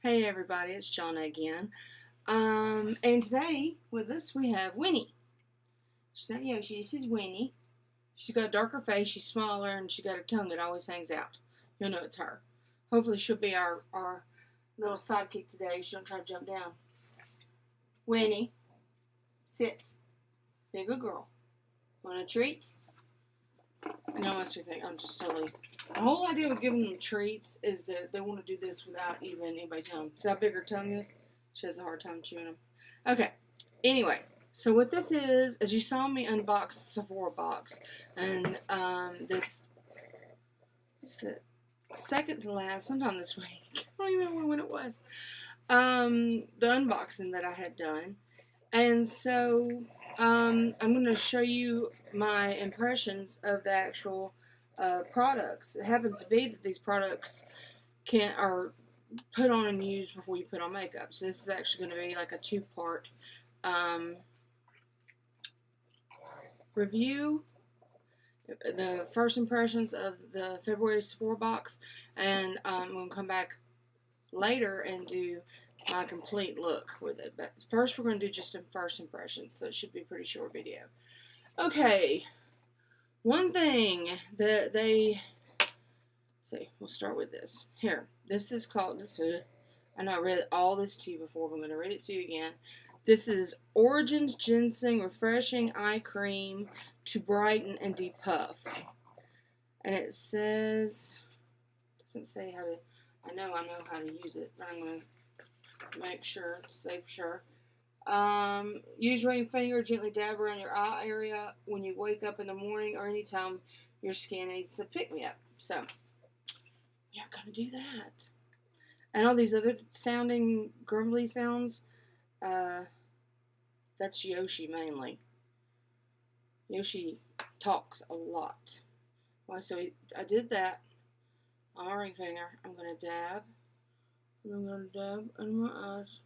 Hey everybody, it's Jayna again. And today with us we have Winnie. She's not Yoshi, this is Winnie. She's got a darker face, she's smaller, and she's got a tongue that always hangs out. You'll know it's her. Hopefully she'll be our little sidekick today. She don't try to jump down. Winnie, sit. Be a good girl. Want a treat? No, must be thinking I'm just totally. The whole idea with giving them treats is that they want to do this without even anybody telling them. See how big her tongue is? She has a hard time chewing them. Okay. Anyway, so what this is you saw me unbox the Sephora box, and this is the second to last, sometime this week. I don't even remember when it was. The unboxing that I had done. And so, I'm going to show you my impressions of the actual products. It happens to be that these products are put on and used before you put on makeup. So this is actually going to be like a two-part review. The first impressions of the February Sephora box, and I'm going to come back later and do my complete look with it. But first we're going to do just a first impressions, so it should be a pretty short video. Okay, one thing that they see, we'll start with this. Here, this is called, I know I read all this to you before, but I'm going to read it to you again. This is Origins Ginseng Refreshing Eye Cream to Brighten and Depuff. And it says, doesn't say how to, I know how to use it, but I'm going to make sure, say for sure. Use your ring finger, gently dab around your eye area when you wake up in the morning or anytime your skin needs to pick me up. So, we're going to do that. And all these other sounding, grumbly sounds, that's Yoshi mainly. Yoshi talks a lot. Well, so I did that on my ring finger. I'm going to dab. And I'm going to dab under my eyes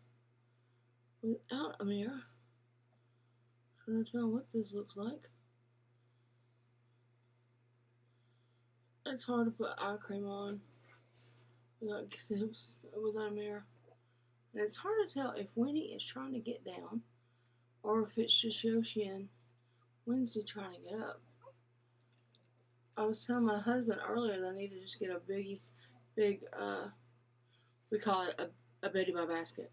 without a mirror. Trying to tell what this looks like. It's hard to put eye cream on without a mirror. And it's hard to tell if Winnie is trying to get down or if it's just Yoshi and Wednesday trying to get up. I was telling my husband earlier that I need to just get a big, we call it a Betty by basket.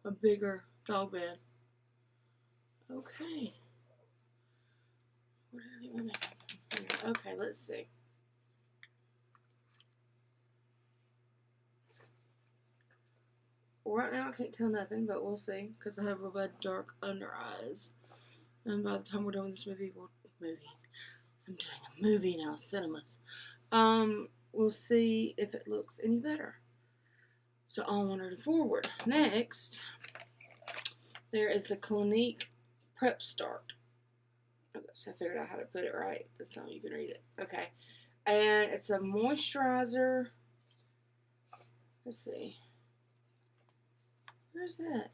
A bigger dog bed. Okay. Where did I get my makeup? Okay, let's see. Right now I can't tell nothing, but we'll see, because I have real bad dark under eyes. And by the time we're done with this movie, I'm doing a movie now, cinemas. We'll see if it looks any better. So onward and forward. Next, there is the Clinique Prep Start. Okay, so I figured out how to put it right. This time you can read it. Okay. And it's a moisturizer. Let's see. Where's that?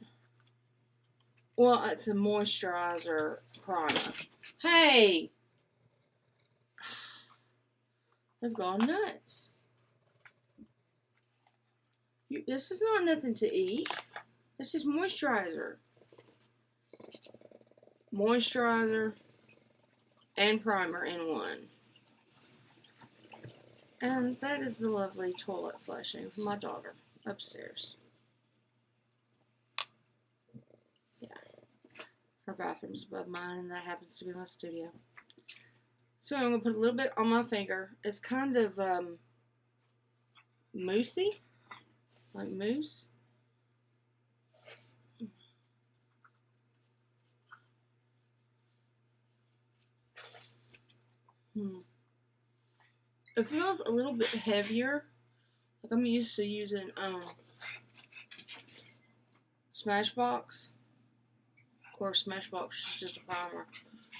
Well, it's a moisturizer primer. Hey! They've gone nuts. This is not nothing to eat. This is moisturizer. Moisturizer and primer in one. And that is the lovely toilet flushing from my daughter upstairs. Yeah. Her bathroom's above mine, and that happens to be my studio. So I'm going to put a little bit on my finger. It's kind of moussey. Like mousse. It feels a little bit heavier. Like I'm used to using Smashbox. Of course, Smashbox is just a primer,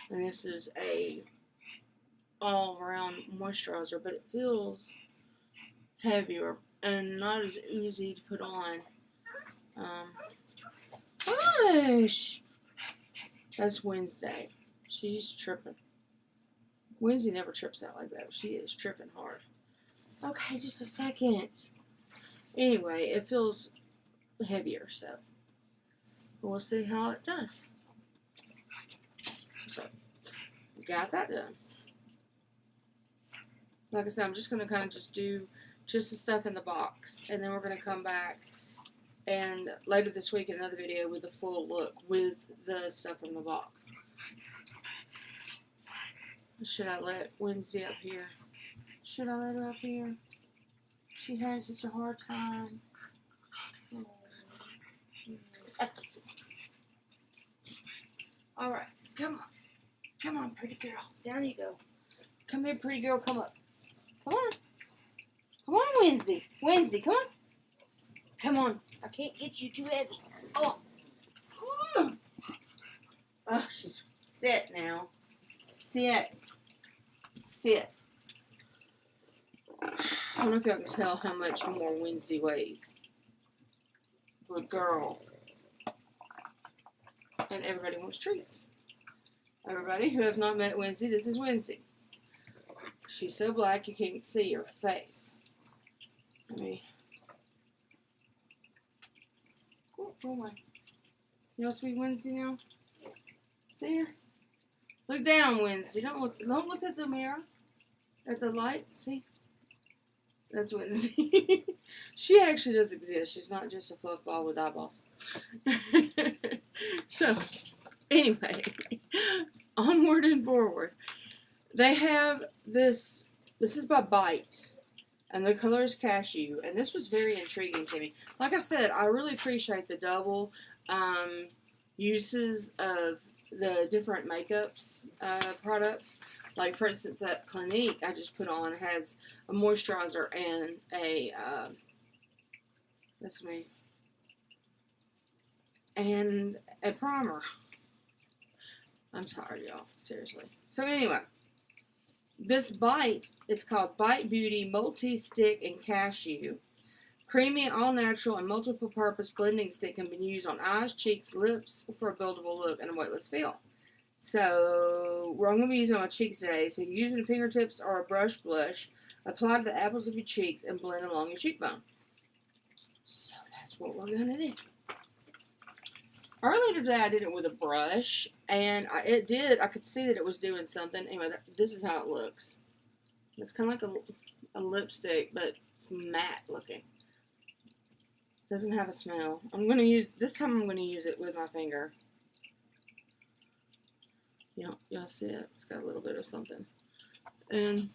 and this is a all-around moisturizer, but it feels heavier and not as easy to put on. Hush! That's Wednesday. She's tripping. Wednesday never trips out like that. She is tripping hard. Okay, just a second. Anyway, it feels heavier, so we'll see how it does. So, got that done. Like I said, I'm just going to kind of just do just the stuff in the box, and then we're going to come back and later this week in another video with a full look with the stuff from the box. Should I let Wednesday up here? Should I let her up here? She had such a hard time. Alright, come on. Come on, pretty girl. Down you go. Come here, pretty girl. Come up. Come on. Come on, Wednesday. Wednesday, come on. Come on. I can't get you too heavy. Oh. Oh, she's sit now. Sit. Sit. I don't know if y'all can tell how much more Wednesday weighs. Good girl. And everybody wants treats. Everybody who have not met Wednesday, this is Wednesday. She's so black you can't see her face. Let me. Oh, go away. You want to be Wednesday now? See her? Look down, Wednesday. Don't look at the mirror. At the light. See? That's Wednesday. She actually does exist. She's not just a fluff ball with eyeballs. So, anyway, onward and forward. They have this. This is by Bite, and the color is cashew. And this was very intriguing to me. Like I said, I really appreciate the double uses of the different makeups products. Like, for instance, that Clinique I just put on has a moisturizer and a, that's me, and a primer. I'm tired, y'all. Seriously. So, anyway, this Bite is called Bite Beauty Multi-Stick and Cashew. Creamy, all-natural, and multiple-purpose blending stick can be used on eyes, cheeks, lips for a buildable look and a weightless feel. So, I'm going to be using on my cheeks today. So, you use your fingertips or a brush blush. Apply to the apples of your cheeks and blend along your cheekbone. So, that's what we're going to do. Earlier today, I did it with a brush. And I could see that it was doing something. Anyway, this is how it looks. It's kind of like a lipstick, but it's matte looking. Doesn't have a smell. This time I'm going to use it with my finger. Y'all see it? It's got a little bit of something. And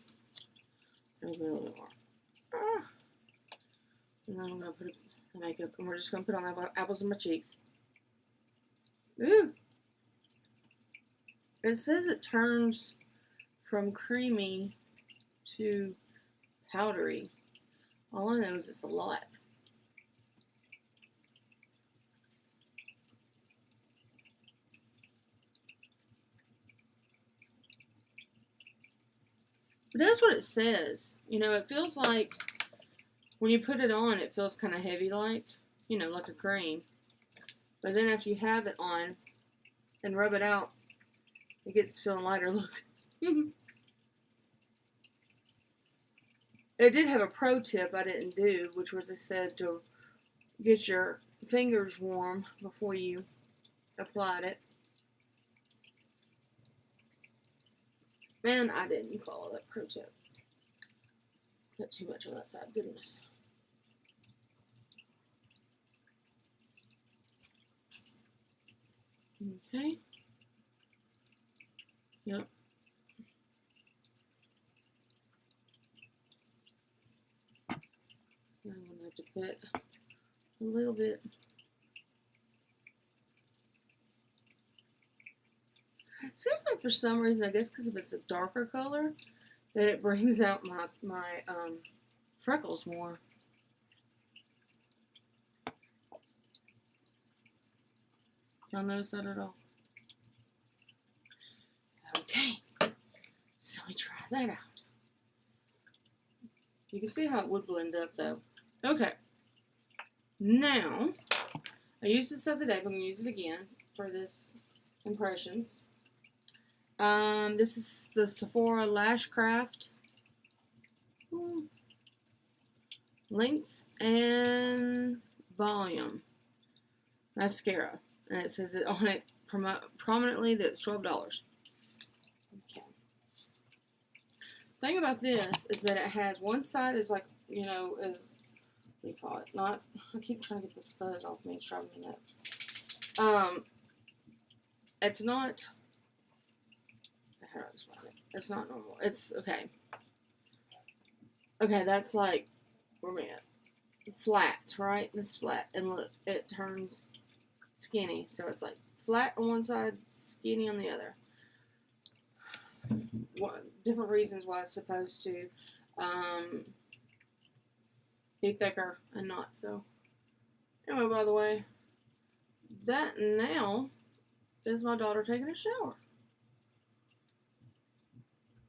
maybe a little bit more. And then I'm going to put the makeup, and we're just going to put on the apples in my cheeks. Ooh! It says it turns from creamy to powdery. All I know is it's a lot. But that's what it says. It feels like when you put it on, it feels kind of heavy like a cream. But then after you have it on and rub it out, it gets to feeling lighter. Look. It did have a pro tip I didn't do, which was they said to get your fingers warm before you applied it. Man, I didn't follow that pro tip. Got too much on that side. Goodness. Okay. Yep. I'm going to have to put a little bit. Seems like for some reason, I guess because if it's a darker color, that it brings out my freckles more. Y'all notice that at all? Okay, so we try that out. You can see how it would blend up though. Okay, now I used this the other day, but I'm going to use it again for this Impressions. This is the Sephora Lash Craft Length and Volume mascara, and it says it on it prominently that it's $12. Okay. Thing about this is that it has one side is like, you know, is, what do you call it? Not, I keep trying to get this fuzz off me. It's driving me nuts. It's not, how do I explain it? It's not normal. It's, okay. Okay, that's like, where am I at? Flat, right? This is flat. And look, it turns skinny. So it's like flat on one side, skinny on the other. Different reasons why it's supposed to be thicker and not. So, anyway, by the way, that now is my daughter taking a shower.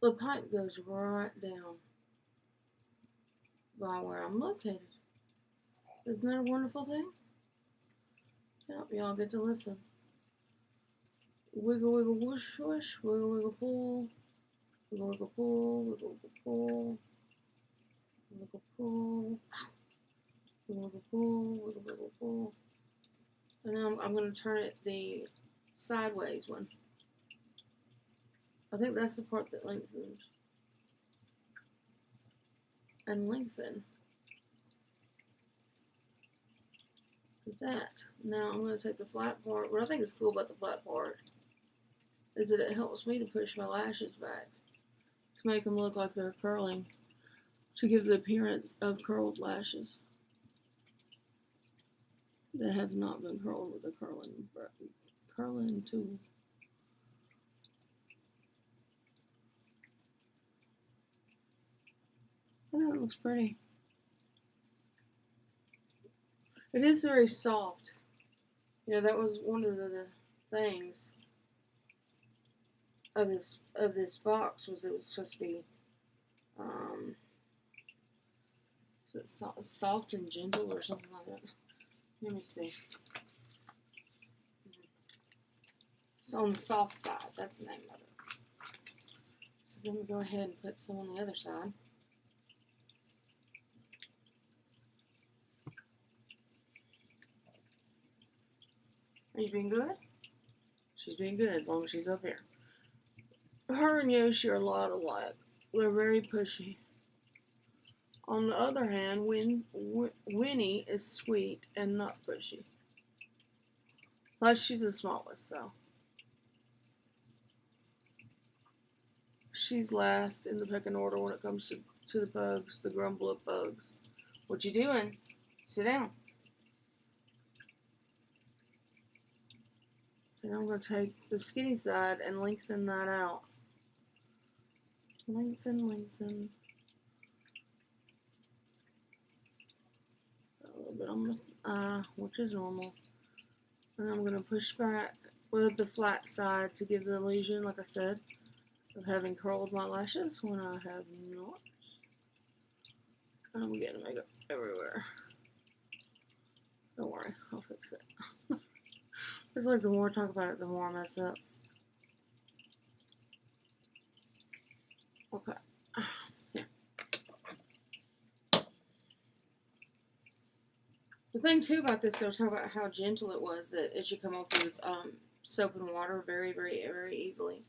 The pipe goes right down by where I'm located. Isn't that a wonderful thing? Yep, y'all get to listen. Wiggle, wiggle, whoosh, whoosh, wiggle, wiggle, pull, wiggle, wiggle, pull, wiggle, wiggle, pull, wiggle, pull, wiggle, wiggle, pull, wiggle, wiggle, pull. And now I'm going to turn it the sideways one. I think that's the part that lengthens. And lengthen. Like that. Now I'm going to take the flat part. What I think is cool about the flat part is that it helps me to push my lashes back to make them look like they're curling, to give the appearance of curled lashes that have not been curled with a curling tool. I know it looks pretty. It is very soft. You know, that was one of the things of this box, was it was supposed to be is it soft and gentle or something like that? Let me see. It's on the soft side. That's the name of it. So then we go ahead and put some on the other side. Are you being good? She's being good as long as she's up here. Her and Yoshi are a lot alike. They're very pushy. On the other hand, Winnie is sweet and not pushy. Plus, she's the smallest, so. She's last in the pecking order when it comes to the pugs, the grumble bugs. What you doing? Sit down. And I'm going to take the skinny side and lengthen that out. Lengthen, lengthen. A little bit on the eye, which is normal. And I'm going to push back with the flat side to give the illusion, like I said, of having curled my lashes when I have not. And I'm getting makeup everywhere. Don't worry, I'll fix it. It's like the more I talk about it, the more I mess up. Okay. Yeah. The thing too about this, they'll talk about how gentle it was, that it should come off with soap and water very, very, very easily.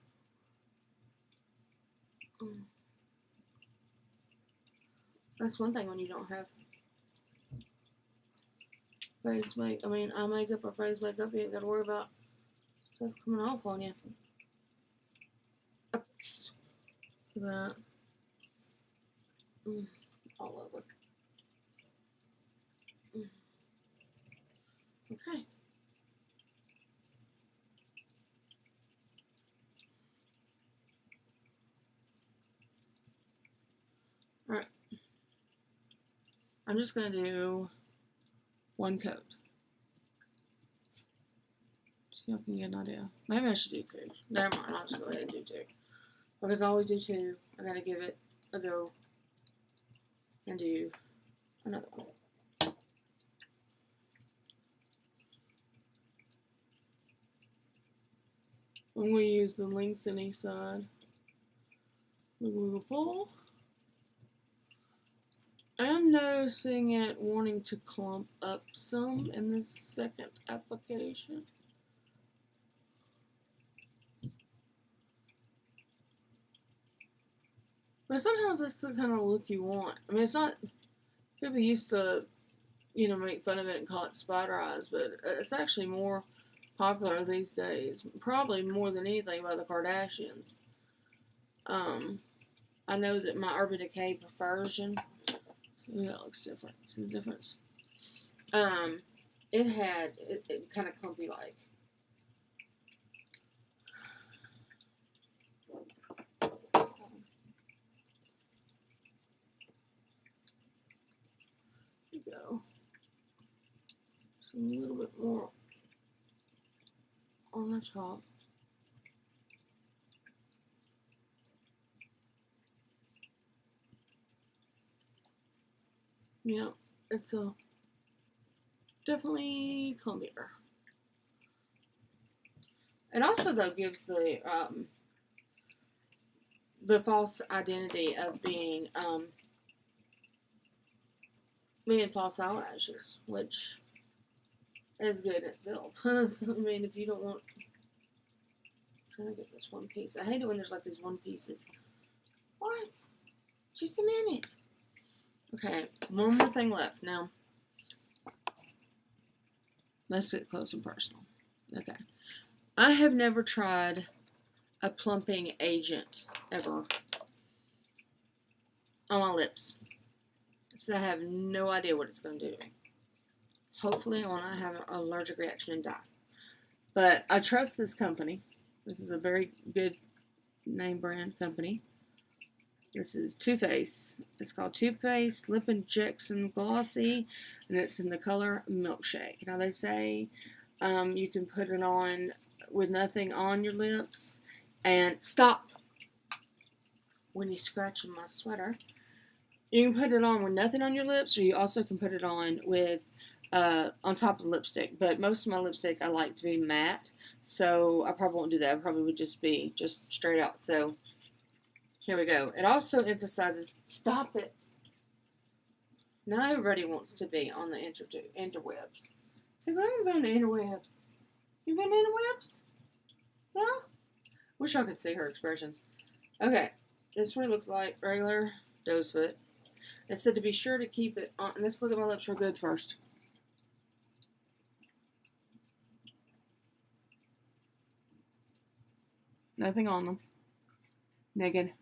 That's one thing when you don't have face make. I mean, eye makeup or face makeup, you ain't got to worry about stuff coming off on you. That all over. Okay. All right. I'm just gonna do one coat. So y'all can get an idea. Maybe I should do two. Never mind. I'll just go ahead and do two. Because I always do two. I gotta give it a go and do another one. I'm going to use the lengthening side. Wiggle, wiggle, pull. I am noticing it wanting to clump up some in this second application. But sometimes that's the kind of look you want. I mean, it's not, people used to, make fun of it and call it spider eyes, but it's actually more popular these days. Probably more than anything by the Kardashians. I know that my Urban Decay version, see, that looks different. See the difference? It had, it kind of clumpy like. Go. So a little bit more on the top. Yeah, it's a definitely clumpier. It also though gives the false identity of being false eyelashes, which is good itself. So, I mean, if you don't want, I'm trying to get this one piece. I hate it when there's like these one pieces. What? Just a minute. Okay, one more thing left. Now, let's get close and personal. Okay. I have never tried a plumping agent ever on my lips. So I have no idea what it's going to do. Hopefully I won't have an allergic reaction and die. But I trust this company. This is a very good name brand company. This is Too Faced. It's called Too Faced Lip Injection Glossy, and it's in the color Milkshake. Now they say you can put it on with nothing on your lips. And stop when you're scratching my sweater. You can put it on with nothing on your lips, or you also can put it on with on top of the lipstick. But most of my lipstick I like to be matte, so I probably won't do that. I probably would just be straight out. So here we go. It also emphasizes, stop it. Now everybody wants to be on the interwebs. So I'm going to interwebs. You been interwebs? Yeah? Wish I could see her expressions. Okay, this is what it looks like. Regular doe's foot. It said to be sure to keep it on. Let's look at my lips real good first. Nothing on them. Naked.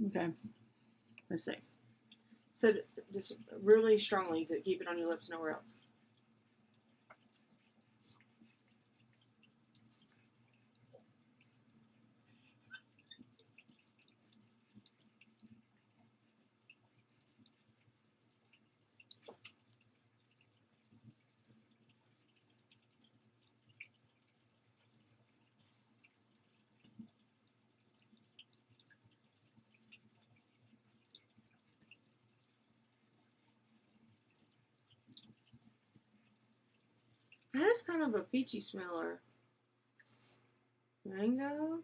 Okay. Let's see. So just really strongly to keep it on your lips, nowhere else. It has kind of a peachy smeller. Mango.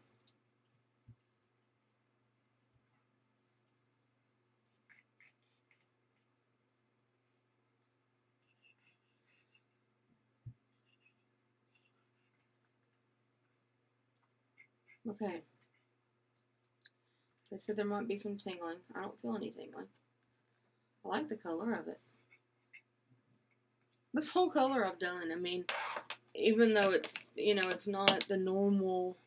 Okay. They said there might be some tingling. I don't feel any tingling. I like the color of it. This whole color I've done, I mean, even though it's, it's not the normal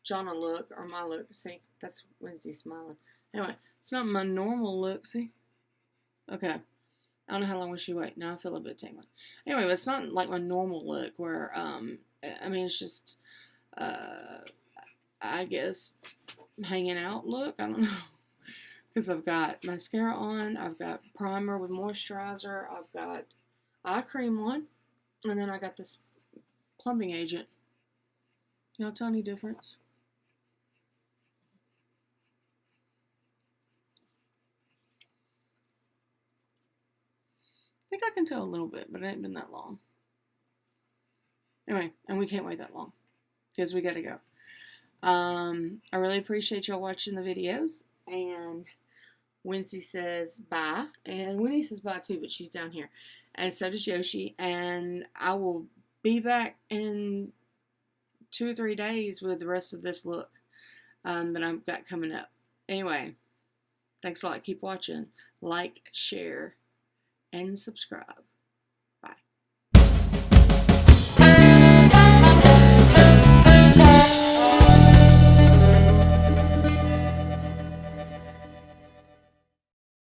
Jayna look or my look. See, that's Wednesday smiling. Anyway, it's not my normal look. See? Okay. I don't know how long will she wait. Now I feel a bit tingling. Anyway, but it's not like my normal look where, I mean, it's just, I guess, hanging out look. I don't know. Because I've got mascara on, I've got primer with moisturizer, I've got eye cream on, and then I got this plumping agent. Y'all tell any difference? I think I can tell a little bit, but it ain't been that long. Anyway, and we can't wait that long because we got to go. I really appreciate y'all watching the videos, and Wincy says bye, and Winnie says bye too, but she's down here. And so does Yoshi, and I will be back in 2 or 3 days with the rest of this look that I've got coming up. Anyway, thanks a lot. Keep watching. Like, share, and subscribe.